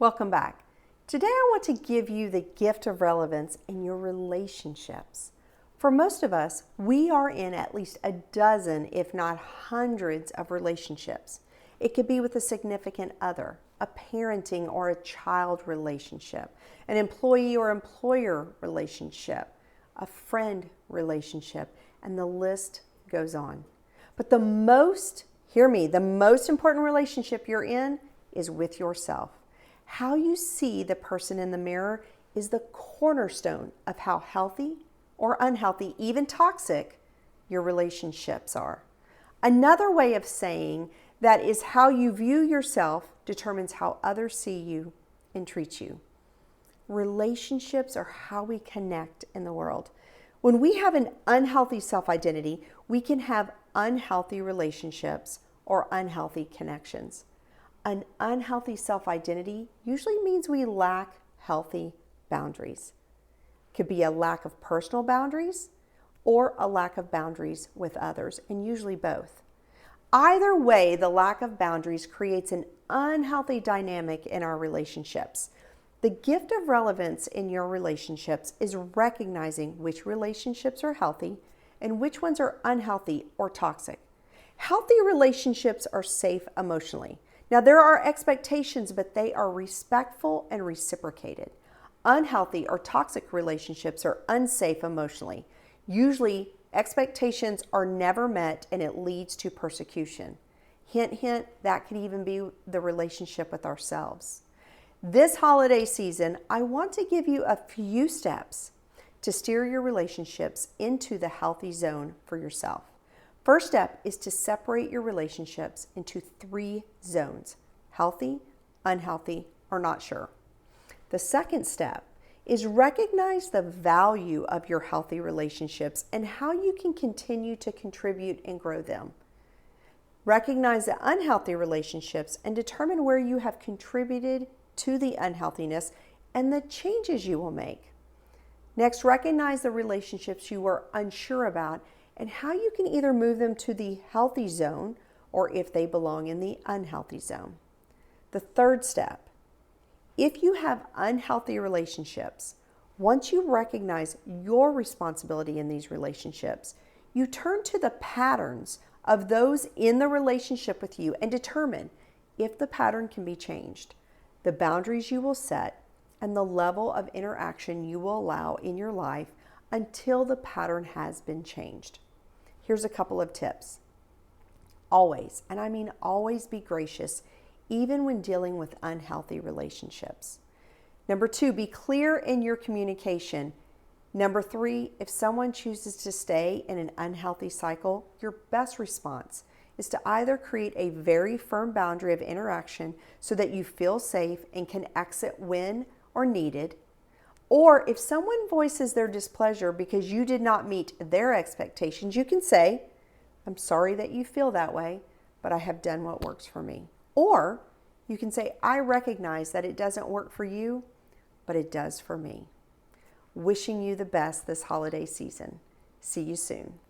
Welcome back. Today I want to give you the gift of relevance in your relationships. For most of us, we are in at least a dozen, if not hundreds, of relationships. It could be with a significant other, a parenting or a child relationship, an employee or employer relationship, a friend relationship, and the list goes on. But the most important relationship you're in is with yourself. How you see the person in the mirror is the cornerstone of how healthy or unhealthy, even toxic, your relationships are. Another way of saying that is how you view yourself determines how others see you and treat you. Relationships are how we connect in the world. When we have an unhealthy self-identity, we can have unhealthy relationships or unhealthy connections. An unhealthy self-identity usually means we lack healthy boundaries. It could be a lack of personal boundaries or a lack of boundaries with others, and usually both. Either way, the lack of boundaries creates an unhealthy dynamic in our relationships. The gift of relevance in your relationships is recognizing which relationships are healthy and which ones are unhealthy or toxic. Healthy relationships are safe emotionally. Now, there are expectations, but they are respectful and reciprocated. Unhealthy or toxic relationships are unsafe emotionally. Usually, expectations are never met and it leads to persecution. Hint, hint, that could even be the relationship with ourselves. This holiday season, I want to give you a few steps to steer your relationships into the healthy zone for yourself. First step is to separate your relationships into 3 zones: healthy, unhealthy, or not sure. The second step is recognize the value of your healthy relationships and how you can continue to contribute and grow them. Recognize the unhealthy relationships and determine where you have contributed to the unhealthiness and the changes you will make. Next, recognize the relationships you are unsure about and how you can either move them to the healthy zone or if they belong in the unhealthy zone. The third step, if you have unhealthy relationships, once you recognize your responsibility in these relationships, you turn to the patterns of those in the relationship with you and determine if the pattern can be changed, the boundaries you will set, and the level of interaction you will allow in your life until the pattern has been changed. Here's a couple of tips. Always, and I mean always, be gracious, even when dealing with unhealthy relationships. Number 2, be clear in your communication. Number 3, if someone chooses to stay in an unhealthy cycle, your best response is to either create a very firm boundary of interaction so that you feel safe and can exit when or needed, or if someone voices their displeasure because you did not meet their expectations, you can say, "I'm sorry that you feel that way, but I have done what works for me." Or you can say, "I recognize that it doesn't work for you, but it does for me." Wishing you the best this holiday season. See you soon.